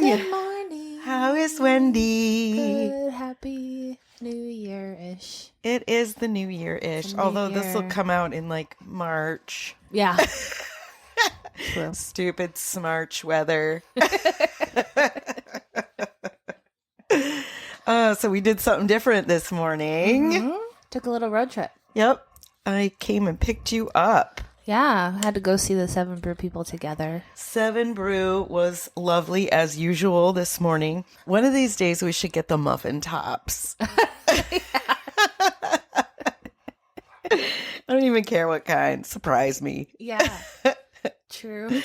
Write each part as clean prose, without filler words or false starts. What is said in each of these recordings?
Good morning. How is Wendy? Good. Happy New Year-ish. It is the New Year-ish, although this will come out in like March. Yeah. True. Stupid smarch weather. So we did something different this morning. Mm-hmm. Took a little road trip. Yep. I came and picked you up. Yeah. Had to go see the 7 Brew people together. 7 Brew was lovely as usual this morning. One of these days we should get the muffin tops. I don't even care what kind. Surprise me. Yeah. True.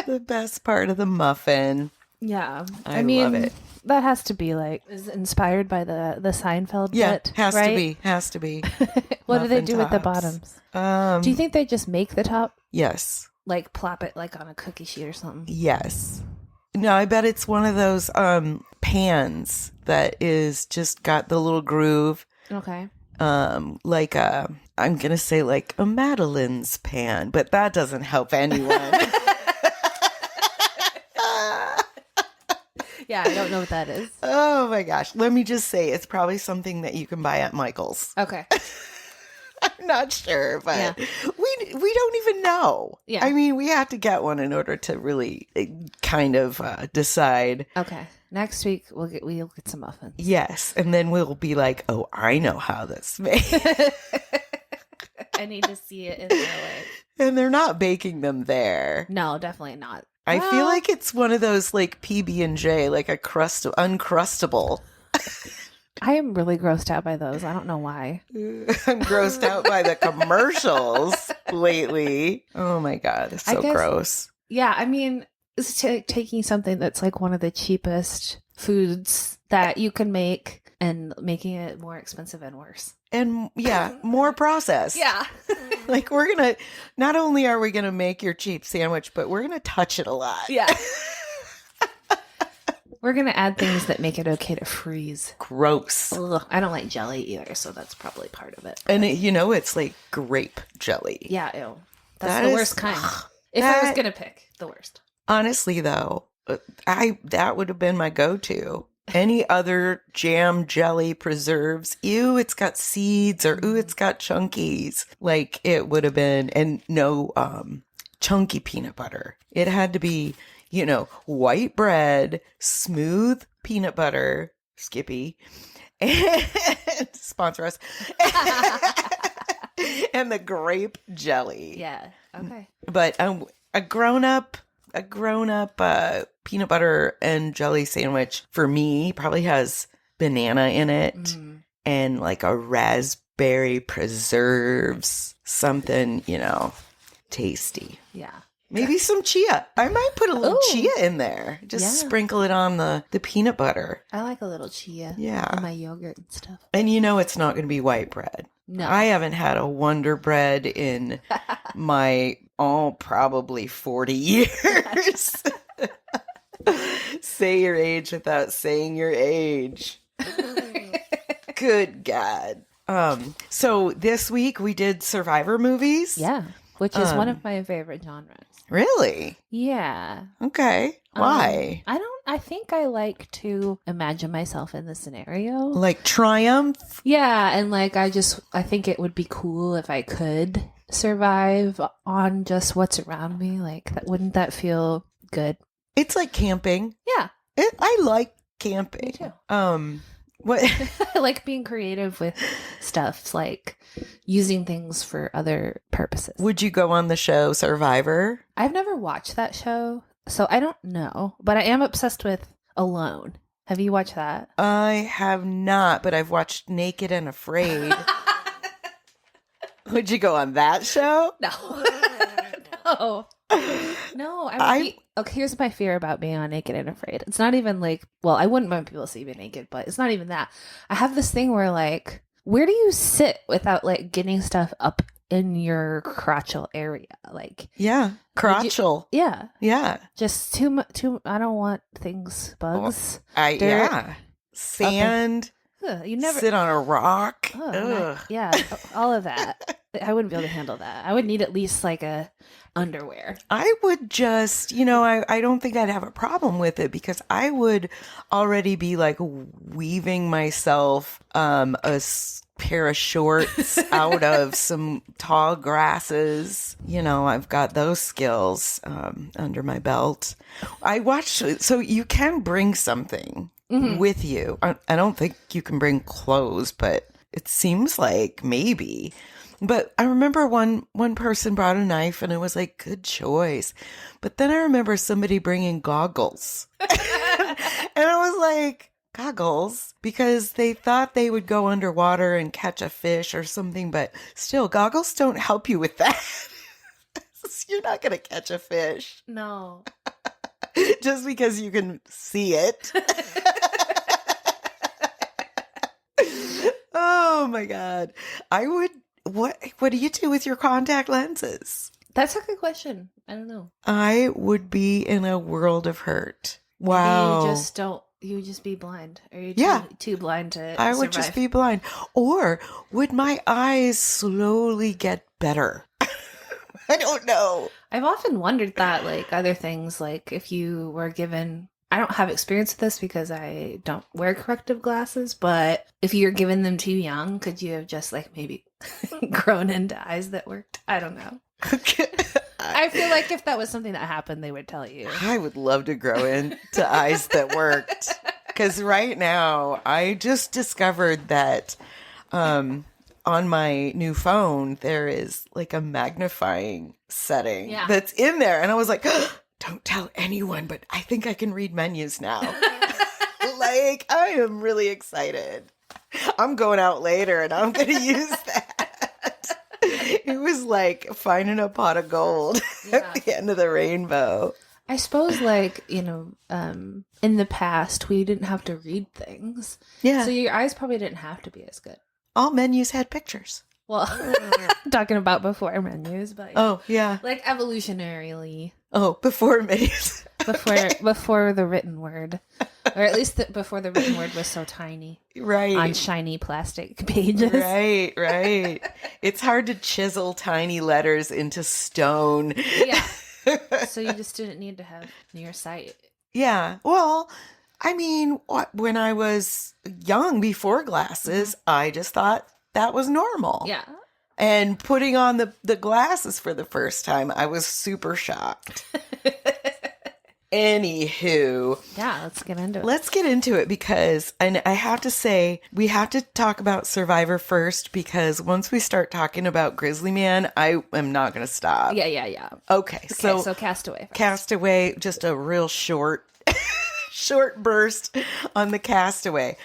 The best part of the muffin. Yeah. I love it. That has to be like, is inspired by the Seinfeld bit, has right? to be. Has to be. What do they Muffin do with the tops. bottoms? Do you think they just make the top? Yes. Like plop it like on a cookie sheet or something? Yes. No, I bet it's one of those pans that is just got the little groove. Okay. Like I'm gonna say like a Madeline's pan, but that doesn't help anyone. Yeah, I don't know what that is. Oh my gosh. Let me just say it's probably something that you can buy at Michael's. Okay. I'm not sure, but Yeah. we don't even know. Yeah. I mean, we have to get one in order to really kind of decide. Okay. Next week we'll get some muffins. Yes, and then we'll be like, "Oh, I know how this made." I need to see it in real life. And they're not baking them there. No, definitely not. I feel like it's one of those like PB&J, like a uncrustable. I am really grossed out by those. I don't know why. I'm grossed out by the commercials lately. Oh my God, it's so gross. Yeah, I mean, it's taking something that's like one of the cheapest foods that you can make and making it more expensive and worse. And yeah, more processed. Yeah. Like not only are we going to make your cheap sandwich, but we're going to touch it a lot. Yeah. We're going to add things that make it okay to freeze. Gross. Ugh, I don't like jelly either, so that's probably part of it. And it's like grape jelly. Yeah, ew. That's the worst kind. If I was going to pick, the worst. Honestly, though, that would have been my go-to. Any other jam, jelly, preserves, ew, it's got seeds, or ooh, it's got chunkies. Like it would have been, and no chunky peanut butter. It had to be, white bread, smooth peanut butter, Skippy, and sponsor us, and the grape jelly. Yeah. Okay. But a grown-up peanut butter and jelly sandwich for me probably has banana in it and like a raspberry preserves, something, tasty. Yeah. Maybe some chia. I might put a little chia in there. Just sprinkle it on the peanut butter. I like a little chia. Yeah. In my yogurt and stuff. And it's not going to be white bread. No. I haven't had a Wonder Bread in my, probably 40 years. Say your age without saying your age. Good God. So this week we did Survivor movies. Yeah. Which is one of my favorite genres. Really? Yeah. Okay. Why? I think I like to imagine myself in the scenario. Like triumph? Yeah. And like, I think it would be cool if I could survive on just what's around me. Like, wouldn't that feel good? It's like camping. Yeah. I like camping. Me too. What? I like being creative with stuff, like using things for other purposes. Would you go on the show Survivor? I've never watched that show, so I don't know. But I am obsessed with Alone. Have you watched that? I have not, but I've watched Naked and Afraid. Would you go on that show? No. No. No. Okay, here's my fear about being on Naked and Afraid. It's not even like, well, I wouldn't want people to see me naked, but it's not even that. I have this thing where like, where do you sit without like getting stuff up in your crotchal area? Like, yeah, crotchal. Yeah. Just too much. I don't want bugs. Yeah. Sand, You never sit on a rock. yeah, all of that. I wouldn't be able to handle that. I would need at least like a underwear. I would just, I don't think I'd have a problem with it because I would already be like weaving myself pair of shorts out of some tall grasses. I've got those skills under my belt. I watched, so you can bring something with you. I don't think you can bring clothes, but it seems like maybe. But I remember one person brought a knife and it was like, good choice. But then I remember somebody bringing goggles. And I was like, goggles? Because they thought they would go underwater and catch a fish or something. But still, goggles don't help you with that. You're not going to catch a fish. No. Just because you can see it. Oh my God. What do you do with your contact lenses? That's a good question. I don't know. I would be in a world of hurt. Wow. Maybe you would just be blind. Or you're too blind to I would just be blind. Or would my eyes slowly get better? I don't know. I've often wondered that, like other things, like if you were given, I don't have experience with this because I don't wear corrective glasses, but if you're given them too young, could you have just like maybe grown into eyes that worked? I don't know. I feel like if that was something that happened, they would tell you. I would love to grow into eyes that worked. Because right now, I just discovered that on my new phone, there is like a magnifying setting that's in there. And I was like, don't tell anyone, but I think I can read menus now. Like, I am really excited. I'm going out later and I'm going to use that. It was like finding a pot of gold at the end of the rainbow. I suppose, like, in the past, we didn't have to read things. Yeah. So your eyes probably didn't have to be as good. All menus had pictures. Well, I'm talking about before menus, but oh yeah, like evolutionarily. Oh, before menus. before the written word, or at least before the written word was so tiny, right, on shiny plastic pages. Right. It's hard to chisel tiny letters into stone. Yeah. So you just didn't need to have near sight. Yeah. Well, I mean, when I was young, before glasses, I just thought that was normal. Yeah. And putting on the glasses for the first time, I was super shocked. Anywho. Yeah, let's get into it. Let's get into it because, and I have to say, we have to talk about Survivor first because once we start talking about Grizzly Man, I am not going to stop. Yeah. Okay, so Castaway first. Castaway, just a real short burst on the Castaway.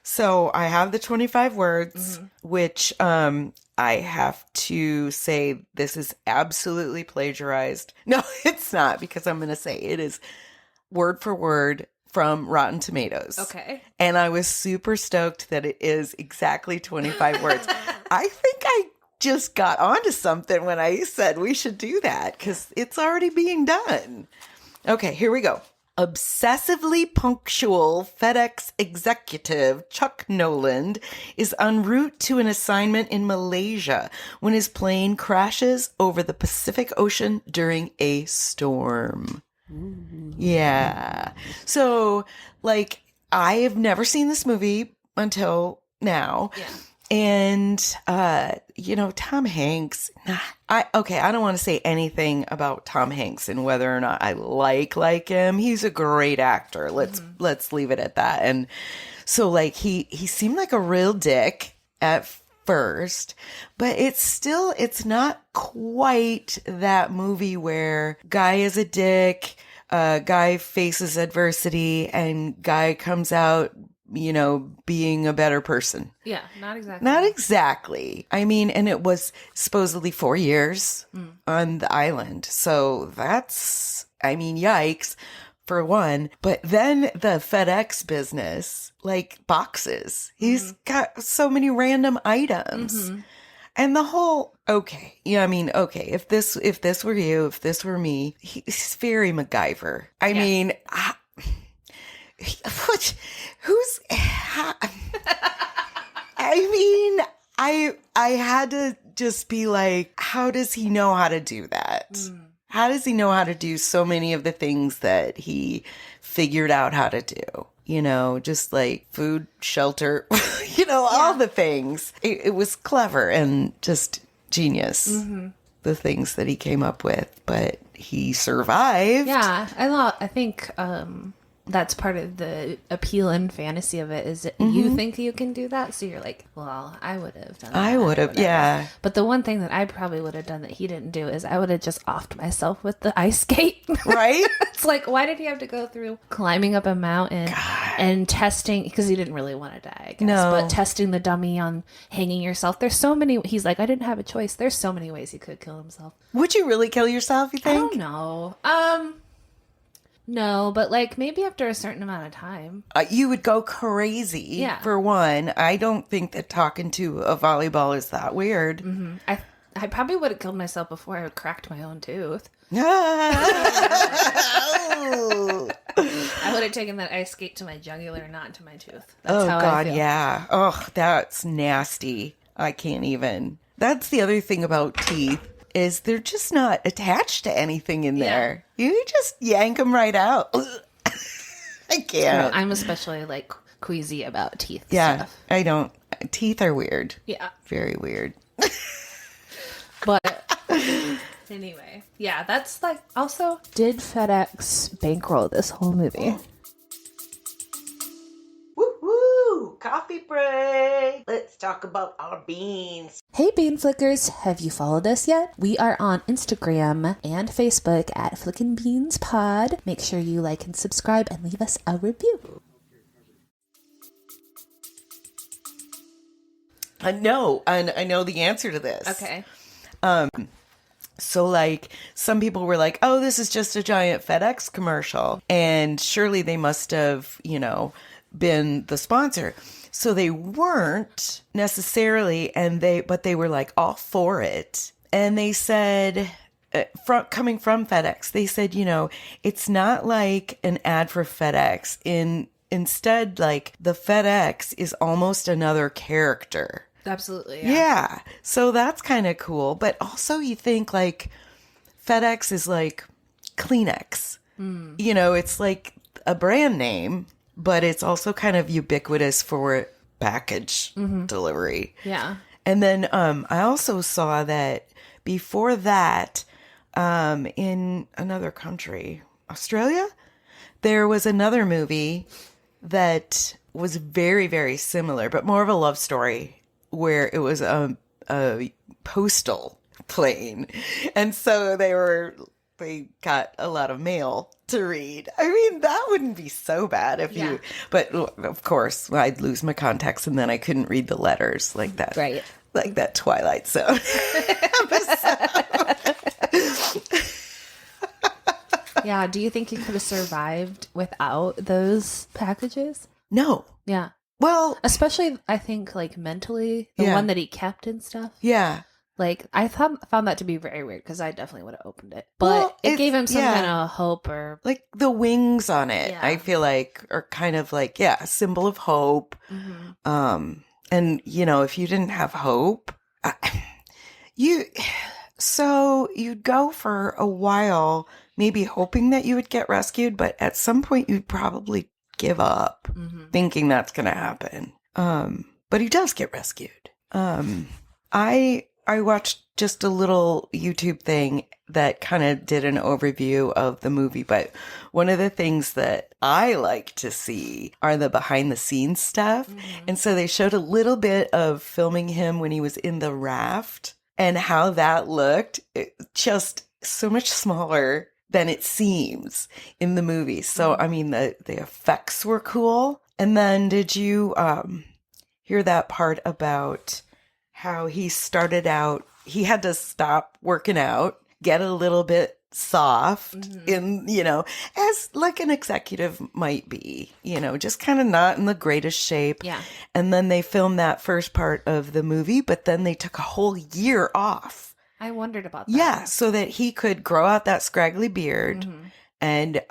So I have the 25 words, which I have to say this is absolutely plagiarized. No, it's not, because I'm going to say it is word for word from Rotten Tomatoes. Okay. And I was super stoked that it is exactly 25 words. I think I just got onto something when I said we should do that because it's already being done. Okay, here we go. Obsessively punctual FedEx executive Chuck Noland is en route to an assignment in Malaysia when his plane crashes over the Pacific Ocean during a storm. Ooh. Yeah. So, like, I have never seen this movie until now. Yeah. And, Tom Hanks, I don't want to say anything about Tom Hanks and whether or not I like him. He's a great actor. Let's leave it at that. And so, like, he seemed like a real dick at first, but it's not quite that movie where guy is a dick, guy faces adversity, and guy comes out being a better person. Yeah, not exactly. Not exactly. I mean, and it was supposedly 4 years on the island. So that's, yikes, for one. But then the FedEx business, like boxes. He's got so many random items. And the whole, if this were you, if this were me, he's very MacGyver. I mean, I mean, I had to just be like, how does he know how to do that? How does he know how to do so many of the things that he figured out how to do? You know, just like food, shelter, all the things. It was clever and just genius, the things that he came up with, but he survived. Yeah, I think that's part of the appeal and fantasy of it is that you think you can do that, so you're like, well, I would have done that. I would have, yeah. But the one thing that I probably would have done that he didn't do is I would have just offed myself with the ice skate. Right? It's like, why did he have to go through climbing up a mountain and testing, because he didn't really want to die, I guess, but testing the dummy on hanging yourself. There's so many, he's like, I didn't have a choice. There's so many ways he could kill himself. Would you really kill yourself, you think? I don't know. No, but like maybe after a certain amount of time. You would go crazy, for one. I don't think that talking to a volleyball is that weird. Mm-hmm. I probably would have killed myself before I cracked my own tooth. I would have taken that ice skate to my jugular, not to my tooth. That's how I feel. Yeah. Oh, that's nasty. I can't even. That's the other thing about teeth. Is they're just not attached to anything in there. You just yank them right out. I can't. I'm especially like queasy about teeth stuff. I don't. Teeth are weird. Yeah. Very weird. But anyway, yeah, that's like also, did FedEx bankroll this whole movie? Woo-hoo! Coffee break. Let's talk about our beans. Hey Bean Flickers, have you followed us yet? We are on Instagram and Facebook at Flickin' Beans Pod. Make sure you like and subscribe and leave us a review. No, and I know the answer to this. Okay. So like some people were like, oh, this is just a giant FedEx commercial. And surely they must have, been the sponsor. So they weren't necessarily, but they were like all for it. And they said, coming from FedEx, they said, it's not like an ad for FedEx. Instead, like the FedEx is almost another character. Absolutely. Yeah. So that's kind of cool. But also you think like FedEx is like Kleenex. It's like a brand name, but it's also kind of ubiquitous for package delivery. Yeah. And then I also saw that before that, in another country, Australia, there was another movie that was very, very similar, but more of a love story, where it was a postal plane. And so they got a lot of mail to read. I mean, that wouldn't be so bad if you, but of course I'd lose my contacts and then I couldn't read the letters like that. Right. Like that Twilight Zone episode. Yeah. Do you think you could have survived without those packages? No. Yeah. Well, especially I think like mentally, the one that he kept and stuff. Yeah. Like I found that to be very weird because I definitely would have opened it, but it gave him some kind of hope, or like the wings on it. I feel like are kind of like a symbol of hope. And if you didn't have hope, you'd go for a while, maybe hoping that you would get rescued, but at some point you'd probably give up thinking that's going to happen. But he does get rescued. I watched just a little YouTube thing that kind of did an overview of the movie, but one of the things that I like to see are the behind the scenes stuff. And so they showed a little bit of filming him when he was in the raft and how that looked. Just so much smaller than it seems in the movie. So, I mean, the effects were cool. And then did you hear that part about how he started out, he had to stop working out, get a little bit soft as like an executive might be, just kind of not in the greatest shape. Yeah. And then they filmed that first part of the movie, but then they took a whole year off. I wondered about that. Yeah, so that he could grow out that scraggly beard and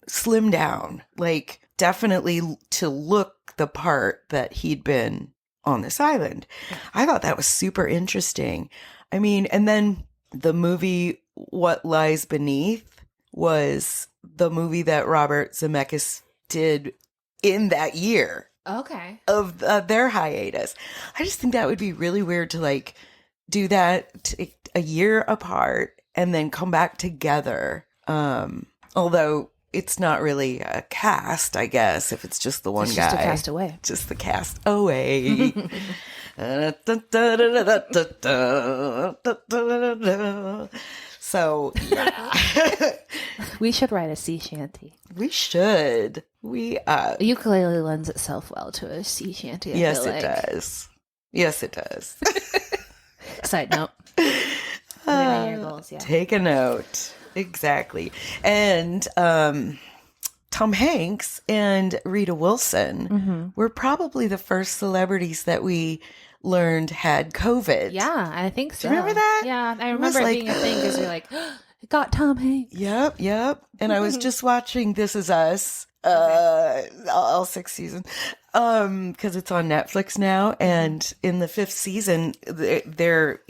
slim down, like definitely to look the part that he'd been on this island. I thought that was super interesting. I mean, and then the movie What Lies Beneath was the movie that Robert Zemeckis did in that year. Okay. Of their hiatus. I just think that would be really weird to like do that a year apart and then come back together. Although it's not really a cast, I guess, if it's just the one guy. Just a cast away. Just the cast away. So, yeah. We should write a sea shanty. We should. Ukulele lends itself well to a sea shanty. Yes, it does. Yes, it does. Side note. Your goals, yeah. Take a note. Exactly. And Tom Hanks and Rita Wilson were probably the first celebrities that we learned had COVID. Yeah, I think so. Remember that? Yeah, I remember it being a thing because you're like, it got Tom Hanks. Yep. And I was just watching This Is Us, all 6 seasons, because it's on Netflix now. And in the 5th season, they're,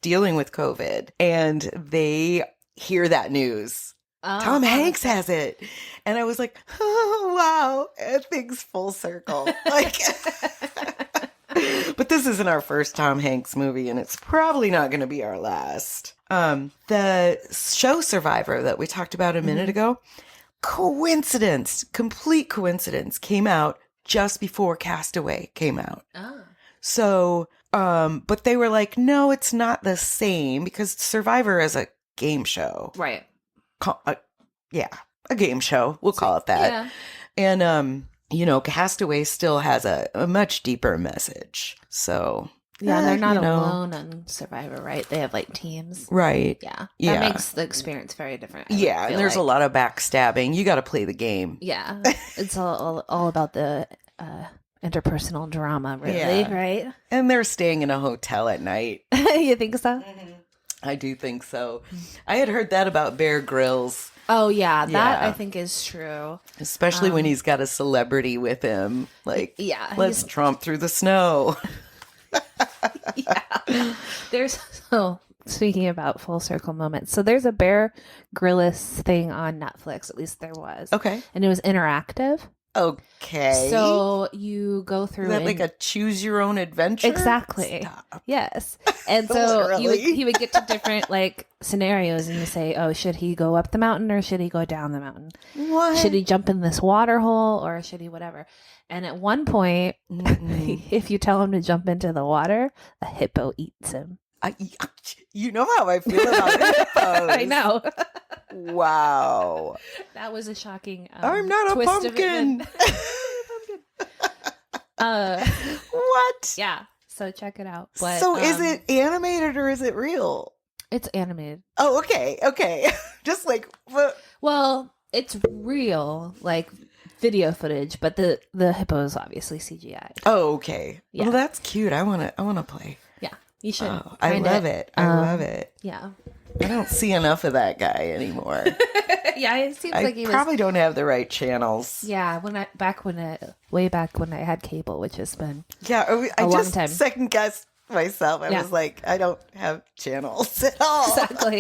dealing with COVID and they hear that news. Tom Hanks has it. And I was like, oh, wow. Everything's full circle. Like, but this isn't our first Tom Hanks movie, and it's probably not going to be our last. The show Survivor that we talked about a minute ago, complete coincidence, came out just before Castaway came out. So, but they were like, no, it's not the same because Survivor is a game show. Right. A game show. We'll call it that. Yeah. And, Castaway still has a much deeper message. So, yeah, they're not alone on Survivor, right? They have like teams. Right. Yeah. That makes the experience very different. Yeah, and there's a lot of backstabbing. You got to play the game. Yeah. It's all about the interpersonal drama, really, right? And they're staying in a hotel at night. You think so? Mm-hmm. I do think so. I had heard that about Bear Grylls. Oh, yeah. That I think is true. Especially when he's got a celebrity with him. Like, let's tromp through the snow. Yeah. Speaking about full circle moments. So there's a Bear Grylls thing on Netflix. At least there was. Okay. And it was interactive. Okay. So you go through. Is that like a choose your own adventure? Exactly. Stop. Yes. And so he would get to different like scenarios and you say, oh, should he go up the mountain or should he go down the mountain? What? Should he jump in this water hole or should he whatever? And at one point, if you tell him to jump into the water, a hippo eats him. You know how I feel about hippos. I know. Wow. That was a shocking I'm not a twist pumpkin. Of it. What? Yeah. So check it out. But, so is it animated or is it real? It's animated. Oh, okay. Just like well, it's real, like video footage, but the hippo is obviously CGI. Oh, okay. Yeah. Well, that's cute. I wanna play. Yeah, you should. Oh, I love it. I love it. Yeah. I don't see enough of that guy anymore. Yeah, it seems like he probably don't have the right channels. Yeah, way back when I had cable, which has been I long just time. second guessed myself. I was like, I don't have channels at all. Exactly.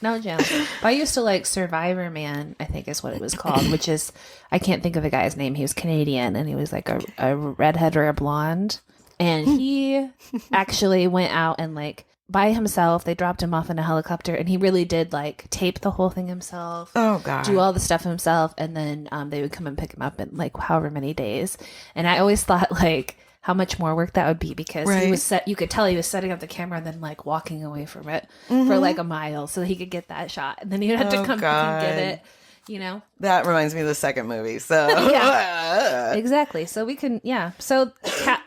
No channels. But I used to like Survivor Man, I think is what it was called, which is, I can't think of the guy's name. He was Canadian and he was like a redhead or a blonde. And he actually went out and like by himself, they dropped him off in a helicopter and he really did like tape the whole thing himself. Oh God. Do all the stuff himself. And then they would come and pick him up in like however many days. And I always thought like how much more work that would be because he was you could tell he was setting up the camera and then like walking away from it for like a mile so he could get that shot. And then he'd have to come back and get it. You know, that reminds me of the second movie. So yeah, exactly. So we can, So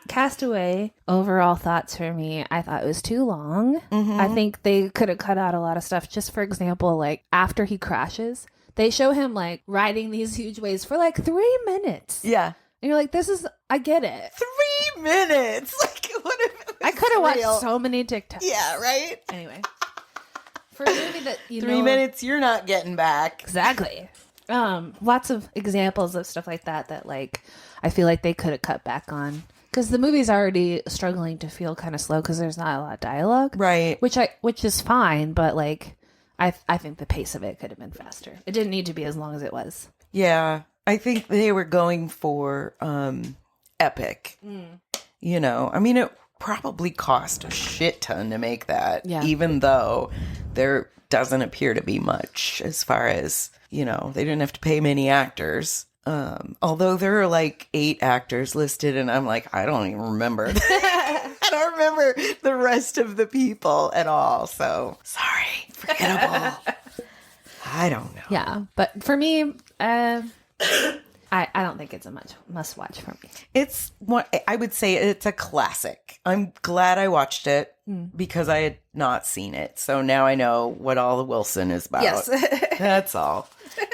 Castaway, overall thoughts for me, I thought it was too long. I think they could have cut out a lot of stuff. Just for example, like after he crashes, they show him like riding these huge waves for like 3 minutes. Yeah. And you're like, I get it. 3 minutes. Like, what if I could have watched so many TikToks. Yeah, right? Anyway. For a movie that 3 minutes you're not getting back. Exactly. Lots of examples of stuff like that like I feel like they could have cut back on because the movie's already struggling to feel kind of slow because there's not a lot of dialogue, Right. Which is fine, but like I think the pace of it could have been faster. It didn't need to be as long as it was. Yeah. I think they were going for epic. You know, I mean, it probably cost a shit ton to make that, even though there doesn't appear to be much as far as, you know, they didn't have to pay many actors. Although there are like 8 actors listed, and I'm like, I don't even remember. I don't remember the rest of the people at all. So sorry, forgettable. I don't know. Yeah, but for me, I don't think it's a must watch for me. It's what I would say. It's a classic. I'm glad I watched it because I had not seen it. So now I know what all the Wilson is about. Yes. That's all.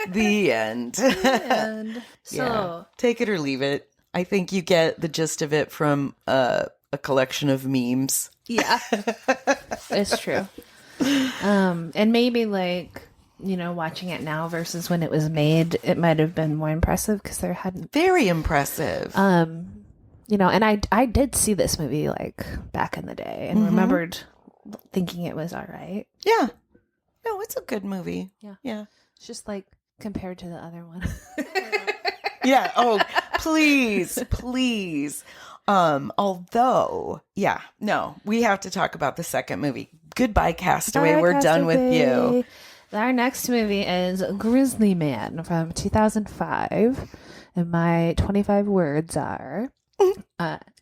The end. And so, yeah. Take it or leave it. I think you get the gist of it from a collection of memes. Yeah, it's true. And maybe like, you know, watching it now versus when it was made, it might have been more impressive because there hadn't. Very impressive. You know, and I did see this movie like back in the day and remembered thinking it was all right. Yeah. No, it's a good movie. Yeah. Yeah. It's just like compared to the other one. Yeah. Oh, please, please. Although, yeah, no, we have to talk about the second movie. Goodbye, Castaway. We're done with you. Our next movie is Grizzly Man from 2005. And my 25 words are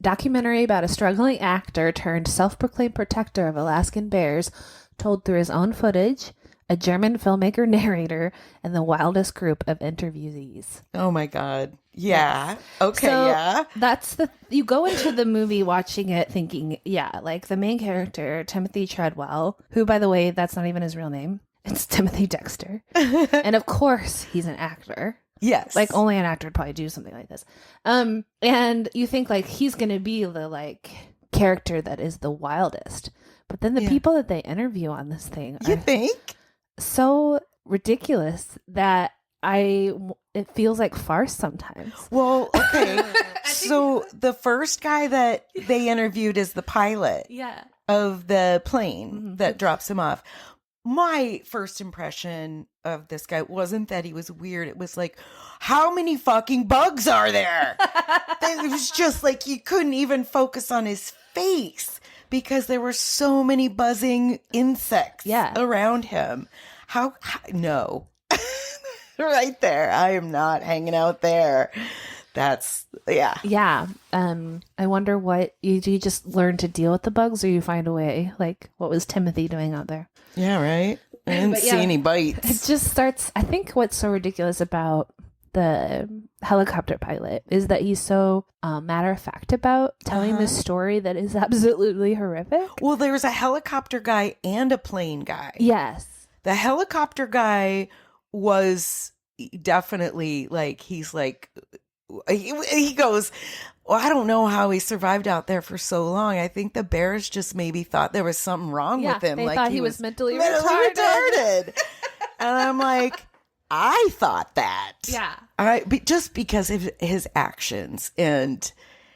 documentary about a struggling actor turned self-proclaimed protector of Alaskan bears, told through his own footage, a German filmmaker narrator, and the wildest group of interviewees. Oh my God. Yeah. Yes. Okay. So yeah. That's you go into the movie watching it thinking, yeah, like the main character, Timothy Treadwell, who, by the way, that's not even his real name. It's Timothy Dexter. And of course, he's an actor. Yes. Like only an actor would probably do something like this. And you think like he's going to be the like character that is the wildest. But then the people that they interview on this thing you think so ridiculous that it feels like farce sometimes. Well, okay. So the first guy that they interviewed is the pilot of the plane that drops him off. My first impression of this guy wasn't that he was weird. It was like, how many fucking bugs are there? It was just like you couldn't even focus on his face because there were so many buzzing insects around him. How no. Right there. I am not hanging out there. That's, yeah. Yeah. I wonder what, do you just learn to deal with the bugs or you find a way? Like, what was Timothy doing out there? Yeah, right? I didn't see any bites. It just starts, I think what's so ridiculous about the helicopter pilot is that he's so matter-of-fact about telling this story that is absolutely horrific. Well, there's a helicopter guy and a plane guy. Yes. The helicopter guy was definitely like, he's like, he goes, well, I don't know how he survived out there for so long. I think the bears just maybe thought there was something wrong with him. They like thought he was mentally retarded. And I'm like, I thought that. Yeah. Just because of his actions and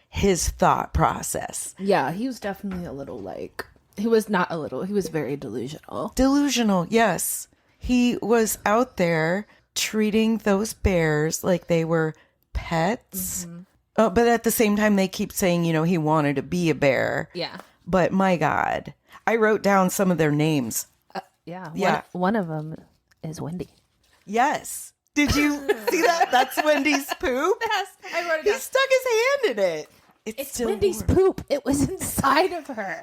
his thought process. Yeah, he was definitely a little like, he was not a little, he was very delusional. Delusional, yes. He was out there treating those bears like they were pets. But at the same time, they keep saying, you know, he wanted to be a bear. Yeah. But my God, I wrote down some of their names. Yeah. One of them is Wendy. Yes. Did you see that? That's Wendy's poop. Yes, I wrote it He down. stuck his hand in it. It's still Wendy's warm. poop. It was inside of her.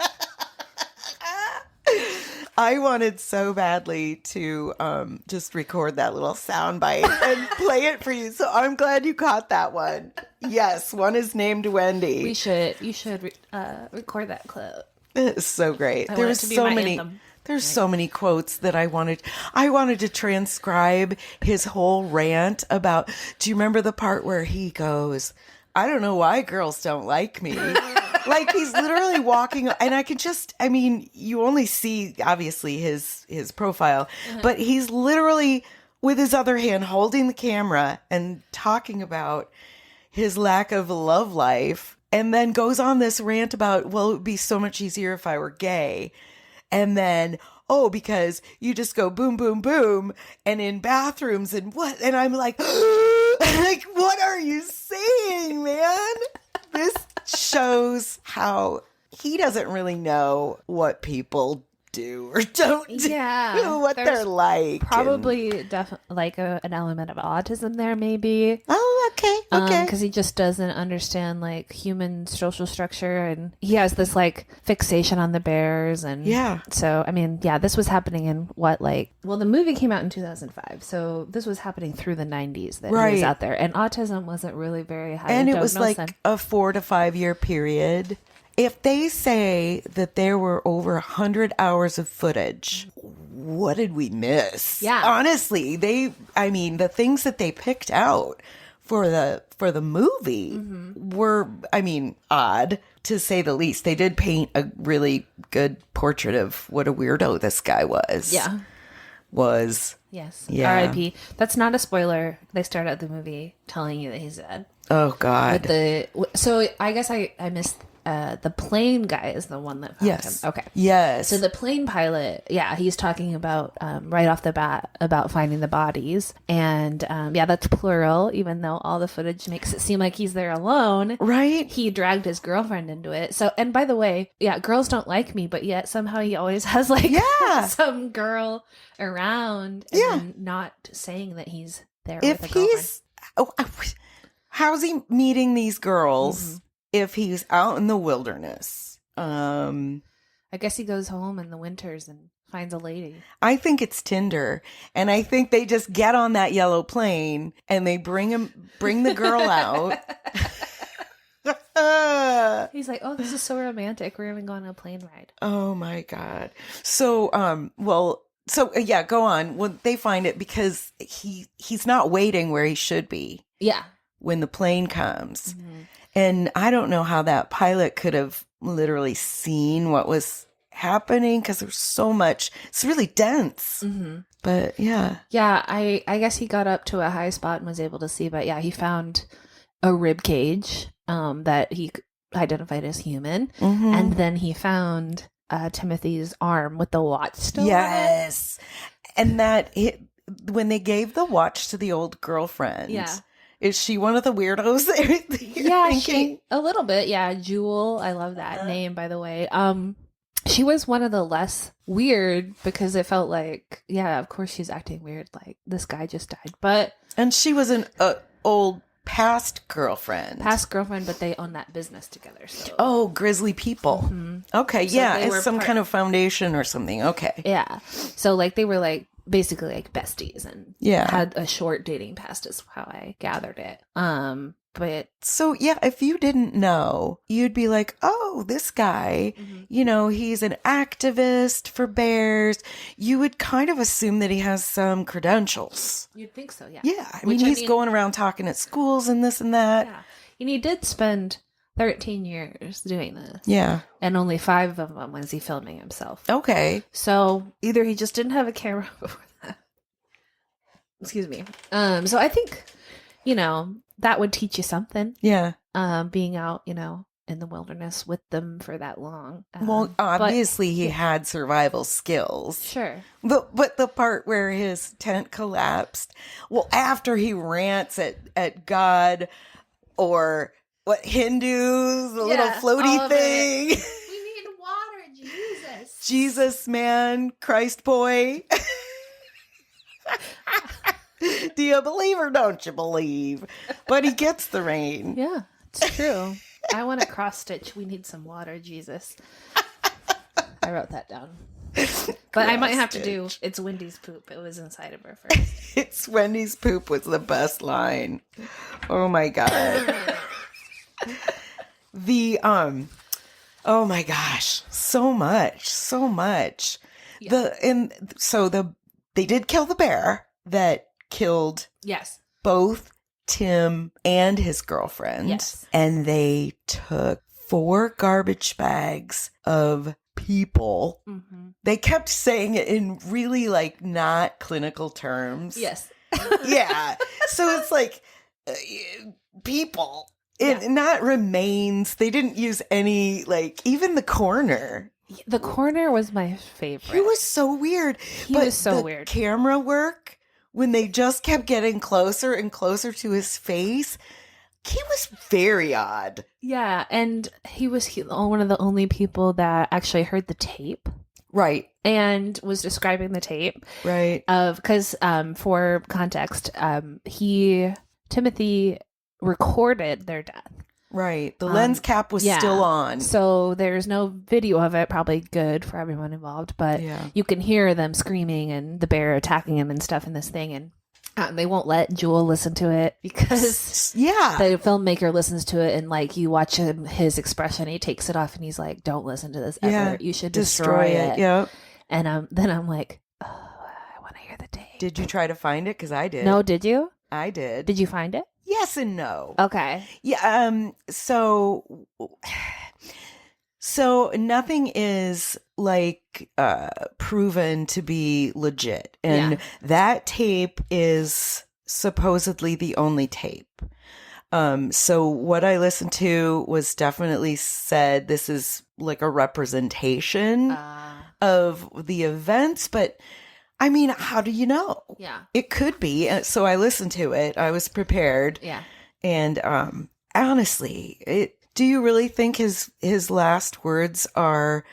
I wanted so badly to just record that little sound bite and play it for you. So I'm glad you caught that one. Yes, one is named Wendy. You should record that clip. It's so great. I There want was it to be so my many. anthem. There's so many quotes that I wanted to transcribe his whole rant about. Do you remember the part where he goes, I don't know why girls don't like me. Like he's literally walking, and I mean, you only see obviously his profile, but he's literally with his other hand holding the camera and talking about his lack of love life and then goes on this rant about, well, it would be so much easier if I were gay. And then, oh, because you just go boom, boom, boom, and in bathrooms and what? And I'm like, like, what are you saying, man? This shows how he doesn't really know what people do or don't do, what they're like. Probably like an element of autism there, maybe. Oh, okay. Because he just doesn't understand like human social structure, and he has this like fixation on the bears, and so I mean, this was happening in the movie came out in 2005, so this was happening through the 90s that he was out there, and autism wasn't really very high, and it was like a 4 to 5 year period. If they say that there were over 100 hours of footage, what did we miss? Yeah. Honestly, the things that they picked out for the movie were, odd to say the least. They did paint a really good portrait of what a weirdo this guy was. Yeah. Yes. Yeah. R.I.P. That's not a spoiler. They start out the movie telling you that he's dead. Oh, God. So I guess I missed. The plane guy is the one that found him. Okay. Yes. So the plane pilot, he's talking about right off the bat about finding the bodies. And that's plural, even though all the footage makes it seem like he's there alone. Right. He dragged his girlfriend into it. So, and by the way, girls don't like me, but yet somehow he always has some girl around and then not saying that he's there with a girlfriend. How's he meeting these girls? If he's out in the wilderness? I guess he goes home in the winters and finds a lady. I think it's Tinder. And I think they just get on that yellow plane and they bring the girl out. He's like, oh, this is so romantic. We're even going on a plane ride. Oh my God. So, go on. Well, they find it because he's not waiting where he should be. Yeah. When the plane comes. And I don't know how that pilot could have literally seen what was happening because there's so much. It's really dense. But yeah. Yeah, I guess he got up to a high spot and was able to see. But he found a rib cage that he identified as human. And then he found Timothy's arm with the watch still on it. And when they gave the watch to the old girlfriend. Yeah. Is she one of the weirdos that you're thinking? A little bit. Yeah, Jewel. I love that name, by the way. She was one of the less weird because it felt like, of course she's acting weird. Like, this guy just died. And she was an old past girlfriend. But they own that business together. So. Oh, Grizzly People. Okay, so it's some kind of foundation or something. Okay. Yeah. So, they were, basically besties and had a short dating past is how I gathered it. But so if you didn't know, you'd be like, oh, this guy, he's an activist for bears. You would kind of assume that he has some credentials. You'd think so, yeah. Yeah. He's going around talking at schools and this and that. Yeah. And he did spend 13 years doing this. Yeah. And only 5 of them was he filming himself. Okay. So either he just didn't have a camera before that. Excuse me. So I think, that would teach you something. Yeah. Being out, in the wilderness with them for that long. Well, obviously he had survival skills. Sure. But the part where his tent collapsed, after he rants at God or what, Hindus, the little floaty thing. We need water, Jesus. Jesus, man, Christ boy. Do you believe or don't you believe? But he gets the rain. Yeah, it's true. I want to cross stitch. We need some water, Jesus. I wrote that down. But I might have to do it's Wendy's poop. It was inside of her first. It's Wendy's poop was the best line. Oh my God. Oh my gosh, so much. Yeah. They did kill the bear that killed both Tim and his girlfriend. Yes. And they took 4 garbage bags of people. They kept saying it in really not clinical terms. Yes. Yeah. So it's people. Not remains. They didn't use any, like, even the coroner. The coroner was my favorite. He was so weird. He was so weird. Camera work, when they just kept getting closer and closer to his face, he was very odd. Yeah, and he was one of the only people that actually heard the tape. Right. And was describing the tape. Right. Because for context, Timothy recorded their death. Right. The lens cap was still on. So there's no video of it, probably good for everyone involved, but you can hear them screaming and the bear attacking him and stuff in this thing. And they won't let Jewel listen to it because the filmmaker listens to it and, like, you watch his expression, he takes it off and he's like, don't listen to this ever. You should destroy it. Yep. And then I'm like, oh, I want to hear the tape. Did you try to find it? Because I did. No, did you? I did. Did you find it? Yes and no. Okay. Yeah. So nothing is, like, proven to be legit. And that tape is supposedly the only tape. So what I listened to was definitely said this is like a representation of the events, but I mean, how do you know? Yeah. It could be. So I listened to it. I was prepared. Yeah. And honestly, do you really think his last words are,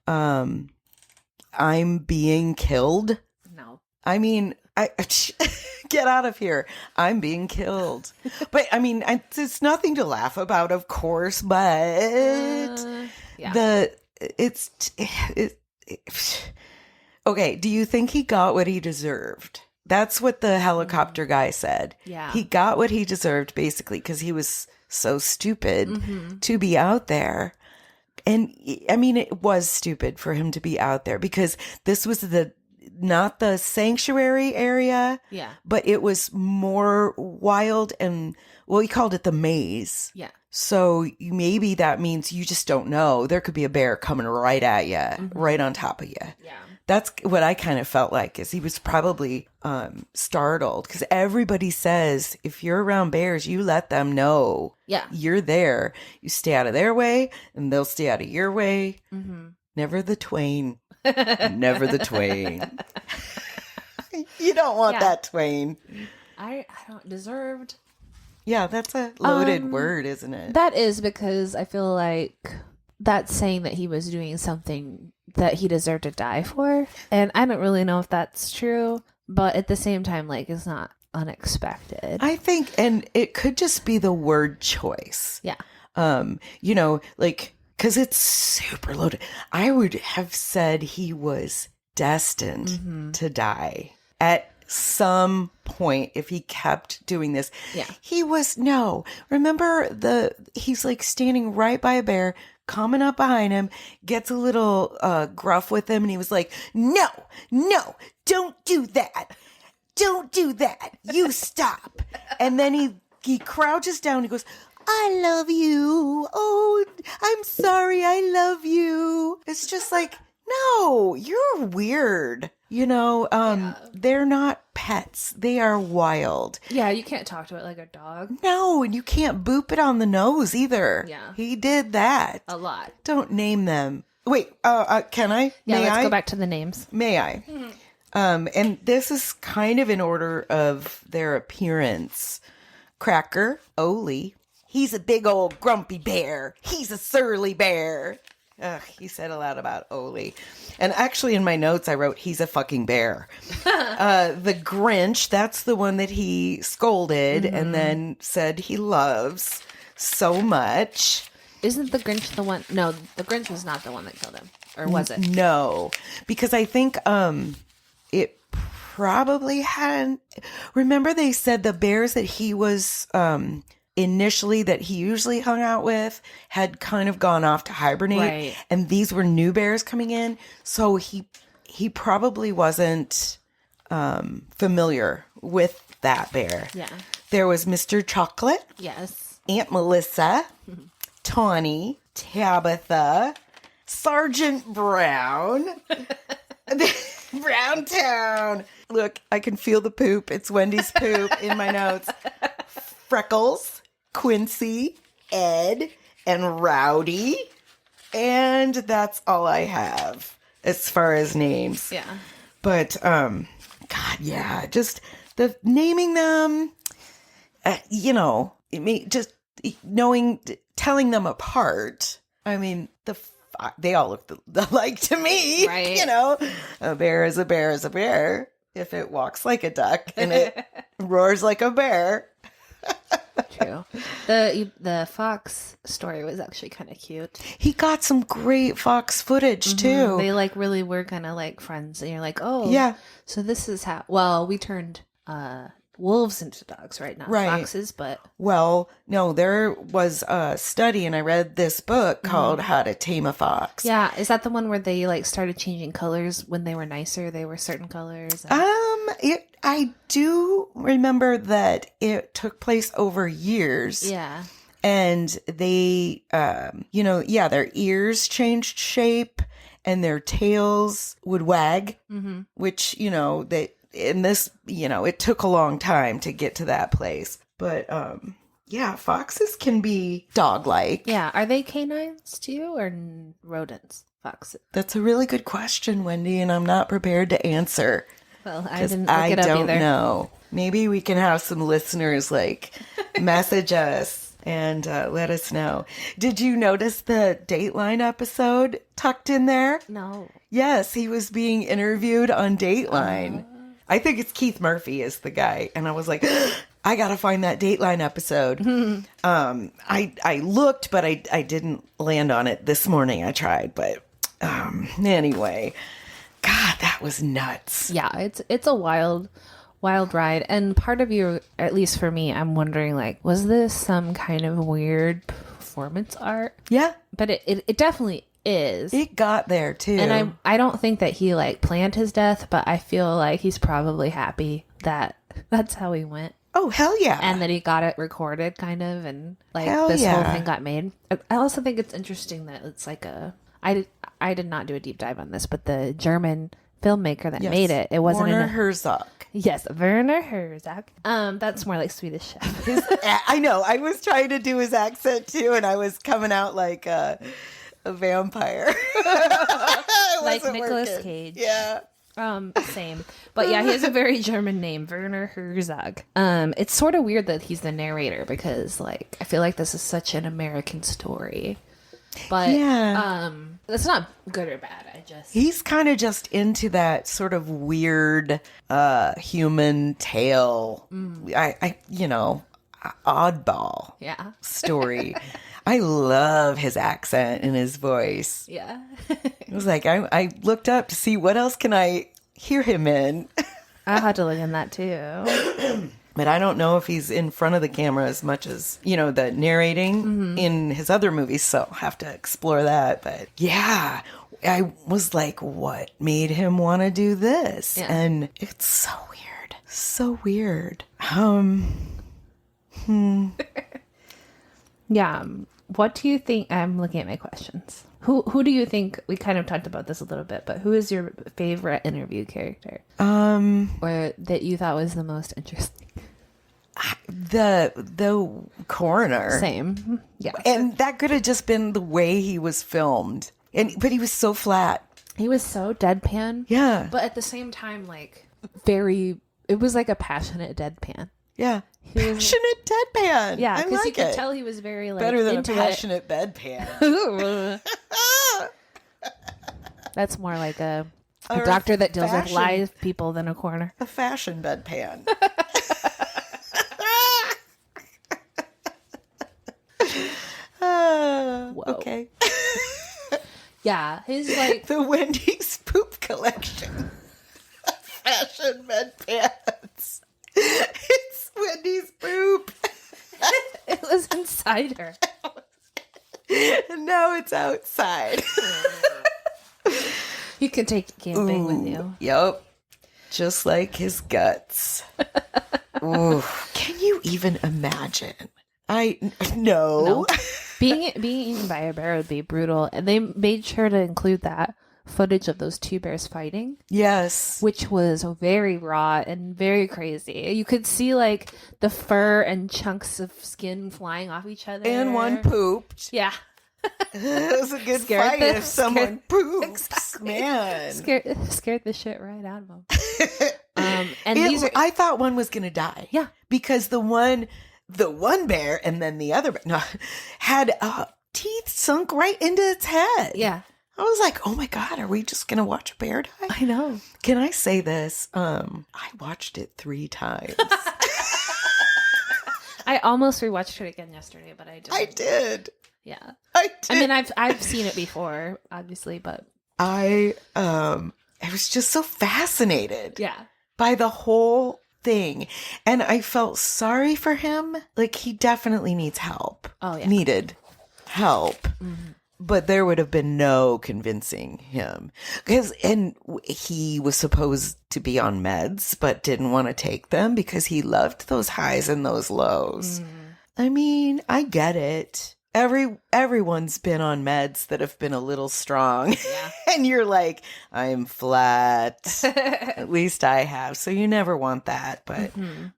I'm being killed? No. I mean, I get out of here. I'm being killed. But I mean, it's nothing to laugh about, of course, but okay, do you think he got what he deserved? That's what the helicopter guy said. Yeah. He got what he deserved, basically, because he was so stupid to be out there. And I mean, it was stupid for him to be out there because this was not the sanctuary area. Yeah. But it was more wild and, well, he called it the maze. Yeah. So maybe that means you just don't know. There could be a bear coming right at you, right on top of you. Yeah. That's what I kind of felt like, is he was probably startled because everybody says if you're around bears, you let them know you're there. You stay out of their way and they'll stay out of your way. Mm-hmm. Never the twain. Never the twain. You don't want that twain. I don't deserved. Yeah, that's a loaded word, isn't it? That is, because I feel like that's saying that he was doing something that he deserved to die for. And I don't really know if that's true, but at the same time, like, it's not unexpected. I think, and it could just be the word choice. Yeah. You know, like, because it's super loaded. I would have said he was destined to die at some point if he kept doing this. Yeah. He was, no. Remember he's like standing right by a bear, coming up behind him, gets a little gruff with him, and he was like, no, don't do that. Don't do that. You stop. And then he crouches down. He goes, I love you. Oh, I'm sorry. I love you. It's just like, no, you're weird. You know, they're not pets. They are wild. Yeah, you can't talk to it like a dog. No, and you can't boop it on the nose either. Yeah. He did that. A lot. Don't name them. Wait, can I? Yeah, May let's I? go back to the names. May I? And this is kind of in order of their appearance. Cracker, Ole. He's a big old grumpy bear. He's a surly bear. Ugh, he said a lot about Ole. And actually in my notes, I wrote, he's a fucking bear. The Grinch, that's the one that he scolded and then said he loves so much. Isn't the Grinch the one? No, the Grinch was not the one that killed him. Or was it? No, because I think it probably hadn't. Remember they said the bears that he was initially, that he usually hung out with, had kind of gone off to hibernate. Right. And these were new bears coming in. So he probably wasn't familiar with that bear. Yeah. There was Mr. Chocolate. Yes. Aunt Melissa. Tawny. Tabitha. Sergeant Brown. Brown Town. Look, I can feel the poop. It's Wendy's poop in my notes. Freckles. Quincy. Ed and Rowdy. And that's all I have as far as names. Yeah. But, God, yeah, just the naming them, just knowing, telling them apart. I mean, they all look alike to me, right? A bear is a bear is a bear. If it walks like a duck and it roars like a bear. True. The fox story was actually kind of cute. He got some great fox footage too. They really were kind of like friends, and you're like, oh, yeah. So this is how. Well, we turned wolves into dogs, right? Not foxes, but well, no, there was a study, and I read this book called How to Tame a Fox. Yeah, is that the one where they like started changing colors when they were nicer? They were certain colors. I do remember that it took place over years. Yeah. And they, their ears changed shape and their tails would wag, which, it took a long time to get to that place. But, foxes can be dog-like. Yeah. Are they canines too or rodents? Foxes. That's a really good question, Wendy, and I'm not prepared to answer. Well, I didn't look it up don't either. know. Maybe we can have some listeners message us and let us know. Did you notice the Dateline episode tucked in there? No. Yes, he was being interviewed on Dateline. I think it's Keith Murphy is the guy. And I was like, I got to find that Dateline episode. I looked, but I didn't land on it this morning. I tried, but anyway. God, that was nuts. Yeah, it's a wild ride. And part of you, at least for me, I'm wondering, was this some kind of weird performance art? Yeah. But it definitely is. It got there, too. And I don't think that he, planned his death, but I feel like he's probably happy that that's how he went. Oh, hell yeah. And that he got it recorded, kind of, and, hell this yeah. whole thing got made. I also think it's interesting that it's I did not do a deep dive on this, but the German filmmaker that made it wasn't Werner Herzog. Yes, Werner Herzog. That's more like Swedish Chef. I know. I was trying to do his accent too, and I was coming out like a vampire, like Nicolas Cage. Yeah. Same. But yeah, he has a very German name, Werner Herzog. It's sort of weird that he's the narrator because I feel like this is such an American story. But that's not good or bad. He's kind of just into that sort of weird human tale. Oddball story. I love his accent and his voice. Yeah. It was like I looked up to see what else can I hear him in. I had to look in that too. But I don't know if he's in front of the camera as much as, the narrating in his other movies. So I'll have to explore that. But yeah, I was like, what made him want to do this? Yeah. And it's so weird. So weird. Yeah. What do you think? I'm looking at my questions. Who do you think, we kind of talked about this a little bit, but who is your favorite interview character? Or that you thought was the most interesting? The coroner. Same. Yeah. And that could have just been the way he was filmed. But he was so flat. He was so deadpan. Yeah. But at the same time, it was like a passionate deadpan. Yeah. Passionate deadpan. Yeah, because you could tell he was very better than into a passionate bedpan. That's more like a doctor that deals with live people than a coroner. A fashion bedpan. Okay. Yeah, his the Wendy's poop collection. Fashion bedpans. It's Wendy's poop. It was inside her. And now it's outside. You can take it camping with you. Yep. Just like his guts. Ooh. Can you even imagine? No. Being eaten by a bear would be brutal, and they made sure to include that. footage of those two bears fighting. Yes. Which was very raw and very crazy. You could see like the fur and chunks of skin flying off each other. And one pooped. Yeah. It was a good fight if someone poops. Exactly. Man. Scared the shit right out of them. I thought one was going to die. Yeah. Because the one bear and then the other bear had teeth sunk right into its head. Yeah. I was like, oh my God, are we just going to watch a bear die? I know. Can I say this? I watched it 3 times. I almost rewatched it again yesterday, but I didn't. I did. Yeah. I did. I mean, I've seen it before, obviously, but I was just so fascinated. Yeah. By the whole thing. And I felt sorry for him. Like, he definitely needs help. Oh, yeah. Needed help. Mm-hmm. But there would have been no convincing him. And he was supposed to be on meds, but didn't want to take them because he loved those highs and those lows. Mm. I mean, I get it. Everyone's been on meds that have been a little strong. Yeah. And you're like, I'm flat. At least I have. So you never want that. But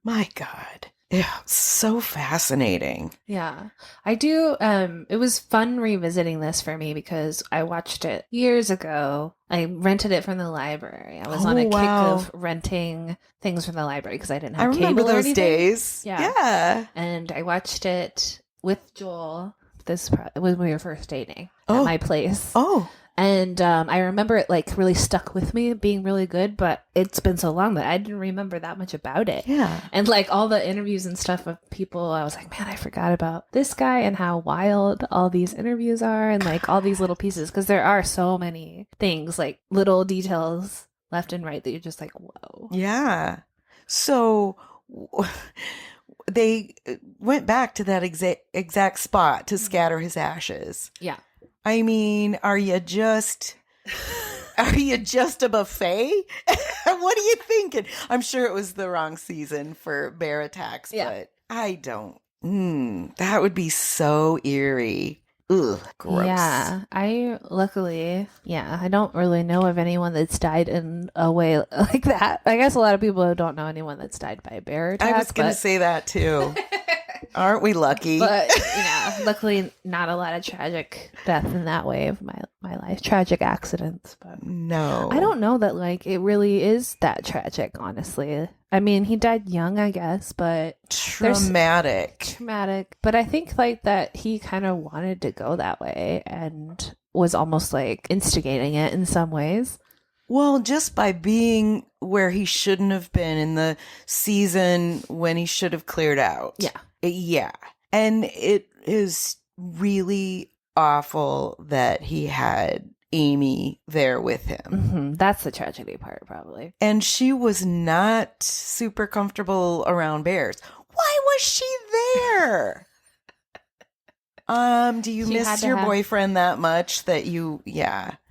my God. Yeah, so fascinating. Yeah, I do. It was fun revisiting this for me because I watched it years ago. I rented it from the library. I was on a kick of renting things from the library because I didn't have cable. I remember those days. Yeah. And I watched it with Joel. This when we were first dating at my place. Oh. And I remember it like really stuck with me, being really good, but it's been so long that I didn't remember that much about it. Yeah. And like all the interviews and stuff of people, I was like, man, I forgot about this guy and how wild all these interviews are and like all these little pieces. Because there are so many things, like little details left and right that you're just like, whoa. Yeah. So they went back to that exact spot to scatter his ashes. Yeah. I mean, are you just a buffet? What are you thinking? I'm sure it was the wrong season for bear attacks, but I don't. That would be so eerie. Ugh, gross. Yeah, I don't really know of anyone that's died in a way like that. I guess a lot of people don't know anyone that's died by a bear attack. I was going to say that too. Aren't we lucky? But, luckily not a lot of tragic death in that way of my life. Tragic accidents. But no. I don't know that, like, it really is that tragic, honestly. I mean, he died young, I guess, but... Traumatic. But I think, like, that he kind of wanted to go that way and was almost, like, instigating it in some ways. Well, just by being where he shouldn't have been in the season when he should have cleared out. Yeah. Yeah. And it is really awful that he had Amy there with him. Mm-hmm. That's the tragedy part, probably. And she was not super comfortable around bears. Why was she there? Do you miss your boyfriend that much that you,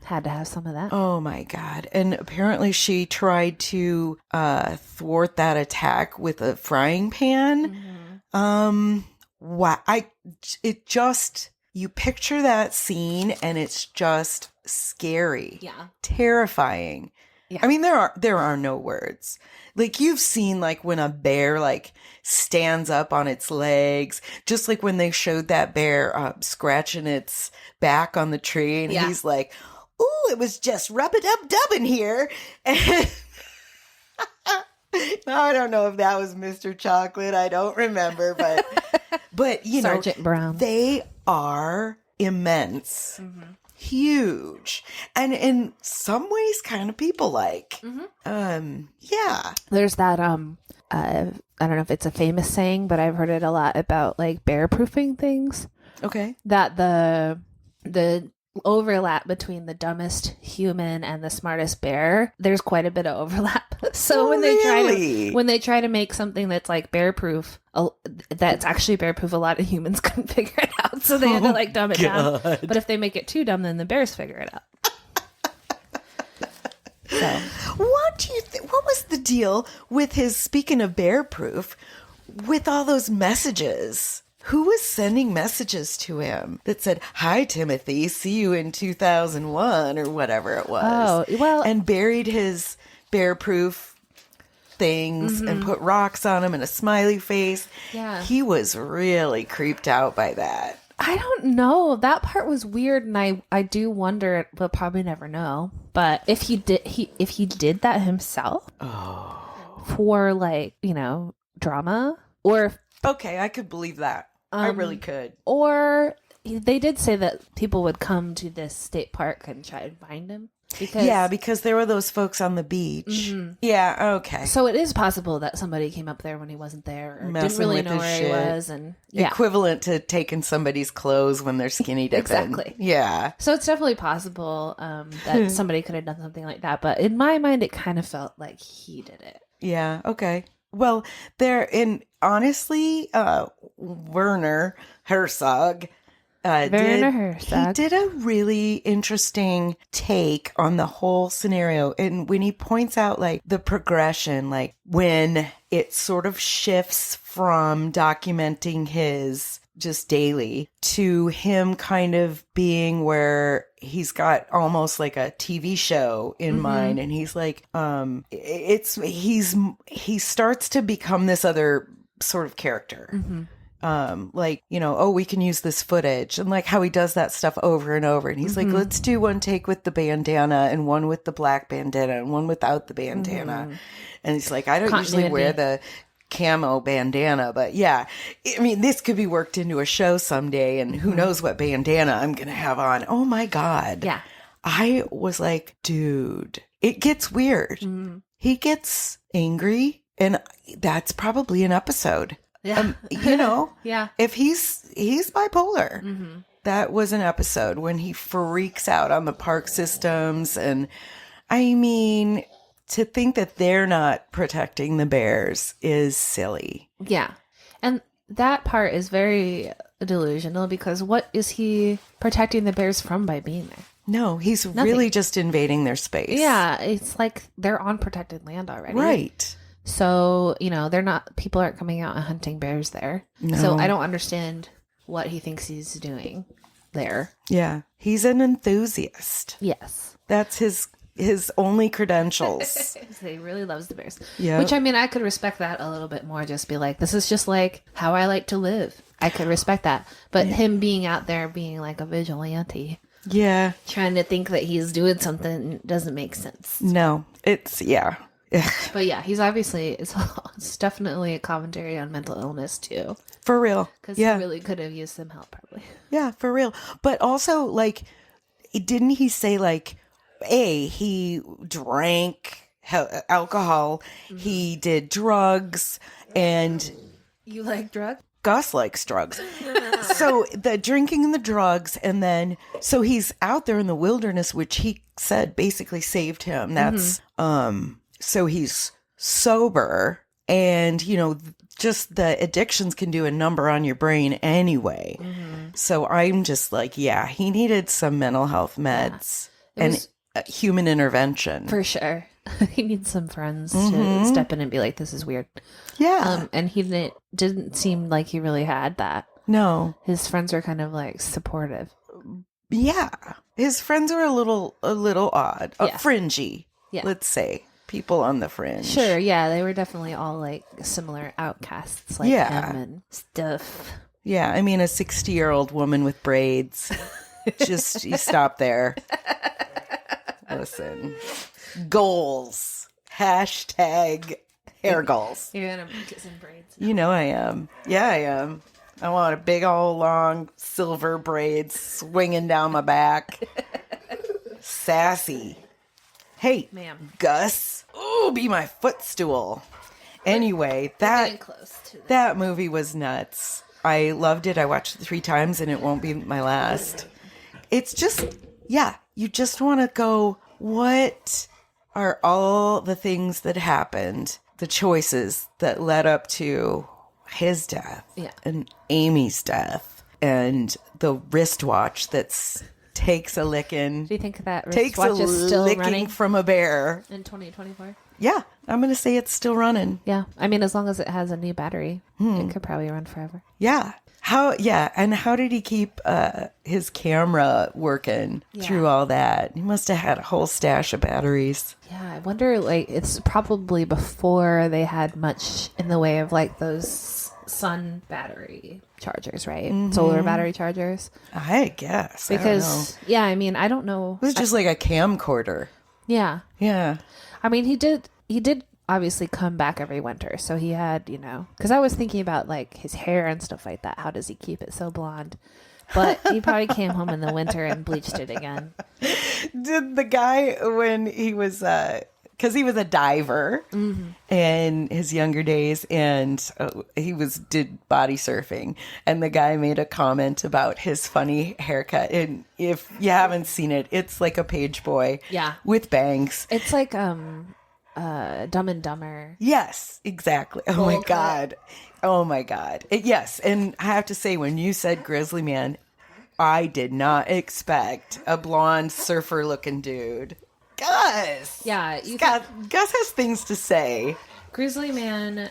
had to have some of that. Oh my God. And apparently she tried to thwart that attack with a frying pan. Mm-hmm. You picture that scene and it's just scary. Yeah. Terrifying. Yeah. I mean, there are no words. Like, you've seen, like, when a bear, like, stands up on its legs, just like when they showed that bear scratching its back on the tree, and he's like, ooh, it was just rub-a-dub-dub in here. And I don't know if that was Mr. Chocolate. I don't remember, but you know, Sergeant Brown. They are immense. Mm-hmm. Huge, and in some ways kind of people-like. Mm-hmm. Yeah. There's that I don't know if it's a famous saying, but I've heard it a lot about, like, bear proofing things. Okay. That the overlap between the dumbest human and the smartest bear, there's quite a bit of overlap. So when they try to make something that's like bear proof, that's actually bear proof, a lot of humans couldn't figure it out, so they had to like dumb it down. But if they make it too dumb, then the bears figure it out. So what do you think? What was the deal with his, speaking of bear proof, with all those messages who was sending messages to him that said, "Hi, Timothy, see you in 2001," or whatever it was. Oh, well. And buried his bear-proof things and put rocks on him and a smiley face. Yeah. He was really creeped out by that. I don't know. That part was weird, and I do wonder. We'll probably never know. But if he did that himself, for like, you know, drama, or Okay, I could believe that. I really could. or they did say that people would come to this state park and try to find him. Because there were those folks on the beach. Yeah, okay. So it is possible that somebody came up there when he wasn't there, or Messing didn't really with know his where shit. he was, and yeah. Equivalent to taking somebody's clothes when they're skinny dipping. Exactly. Yeah. So it's definitely possible that somebody could have done something like that. But in my mind, it kind of felt like he did it. Yeah, okay. Well, honestly, Werner Herzog he did a really interesting take on the whole scenario. And when he points out like the progression, like when it sort of shifts from documenting his just daily to him kind of being where he's got almost like a TV show in mind. And he's like, he starts to become this other sort of character. Like, you know, oh, we can use this footage, and like how he does that stuff over and over. And he's like, let's do one take with the bandana and one with the black bandana and one without the bandana. And he's like, I don't usually wear the camo bandana, but yeah, I mean, this could be worked into a show someday, and who knows what bandana I'm going to have on. Oh my God. Yeah. I was like, dude, it gets weird. He gets angry, and that's probably an episode. Yeah. You know, Yeah. if he's bipolar, that was an episode when he freaks out on the park systems. And I mean, to think that they're not protecting the bears is silly. Yeah. And that part is very delusional, because what is he protecting the bears from by being there? No, he's really just invading their space. Yeah. It's like they're on protected land already. Right. So, you know, people aren't coming out and hunting bears there. No. So I don't understand what he thinks he's doing there. Yeah. He's an enthusiast. Yes. That's his only credentials. He really loves the bears. Yeah. Which, I mean, I could respect that a little bit more. Just be like, this is just like how I like to live. I could respect that. But him being out there being like a vigilante, Yeah. trying to think that he's doing something, doesn't make sense. No, yeah. But yeah, he's obviously, it's definitely a commentary on mental illness too. For real. Because Yeah. he really could have used some help, probably. Yeah, for real. But also, like, didn't he say, like, he drank alcohol, he did drugs, and You like drugs? Gus likes drugs. So the drinking and the drugs, and then, so he's out there in the wilderness, which he said basically saved him. That's, so he's sober, and, you know, just the addictions can do a number on your brain anyway. So I'm just like, yeah, he needed some mental health meds and human intervention. For sure. He needs some friends to step in and be like, this is weird. Yeah. And he didn't seem like he really had that. No. His friends were kind of like supportive. Yeah. His friends are a little odd, fringy, let's say. People on the fringe. Sure, yeah, they were definitely all like similar outcasts like him and stuff. Yeah, I mean, a 60-year-old woman with braids. Just, you stop there. Listen. Goals. Hashtag hair goals. You're gonna get some braids. You know I am. Yeah, I am. I want a big old long silver braids swinging down my back. Sassy. Hey, ma'am. Gus. Ooh, be my footstool. Anyway, Getting close to that movie was nuts. I loved it. I watched it 3 times, and it won't be my last. It's just, yeah, you just want to go, what are all the things that happened, the choices that led up to his death and Amy's death, and the wristwatch that's takes a licking. Do you think that takes a wristwatch is still licking running from a bear in 2024? Yeah, I'm going to say it's still running. Yeah. I mean, as long as it has a new battery, it could probably run forever. Yeah. And how did he keep his camera working through all that? He must have had a whole stash of batteries. Yeah, I wonder, like, it's probably before they had much in the way of, like, those sun battery chargers, right? Solar battery chargers. I guess. Because, yeah, I mean, I don't know. It was just like a camcorder. Yeah. Yeah. I mean, he did obviously come back every winter. So he had, you know, because I was thinking about like his hair and stuff like that. How does he keep it so blonde? But he probably came home in the winter and bleached it again. Did the guy, when he was, because he was a diver in his younger days, and he did body surfing, and the guy made a comment about his funny haircut. And if you haven't seen it, it's like a page boy, with bangs. It's like Dumb and Dumber. Yes, exactly. Oh my God. Oh my God. Yes, and I have to say, when you said Grizzly Man, I did not expect a blonde surfer-looking dude. Gus. Yeah, Gus has things to say. Grizzly Man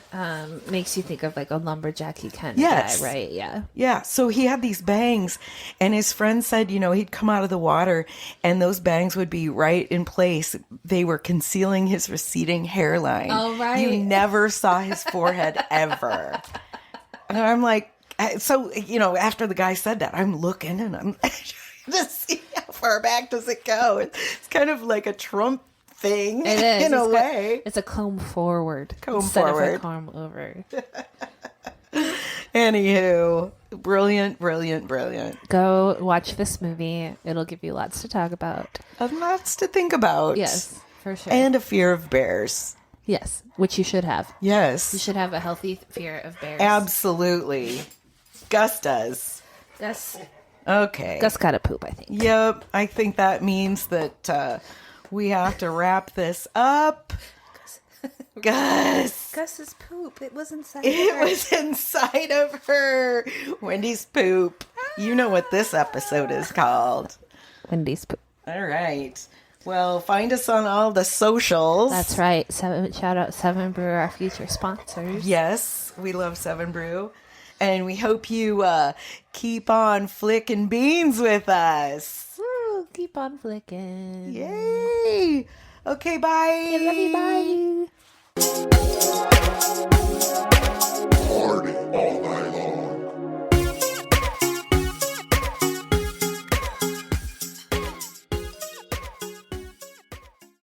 makes you think of like a lumberjacky kind of guy, right? Yeah. Yeah. So he had these bangs, and his friend said, you know, he'd come out of the water and those bangs would be right in place. They were concealing his receding hairline. Oh, right. You never saw his forehead ever. And I'm like, so, you know, after the guy said that, I'm looking and I'm to see how far back does it go. It's kind of like a Trump thing. It is. In a way. It's a comb forward. Comb instead forward. of a comb over. Anywho, brilliant. Go watch this movie. It'll give you lots to talk about. Lots to think about. Yes, for sure. And a fear of bears. Yes, which you should have. Yes. You should have a healthy fear of bears. Absolutely. Gus does. Gus Okay. Gus got to poop, I think. Yep. I think that means that we have to wrap this up. Gus. Gus's poop. It was inside It was inside of her. Wendy's poop. You know what this episode is called. Wendy's poop. All right. Well, find us on all the socials. That's right. Shout out Seven Brew, our future sponsors. Yes, we love Seven Brew. And we hope you keep on flicking beans with us. Woo, keep on flicking. Yay. Okay, bye. I love you, bye.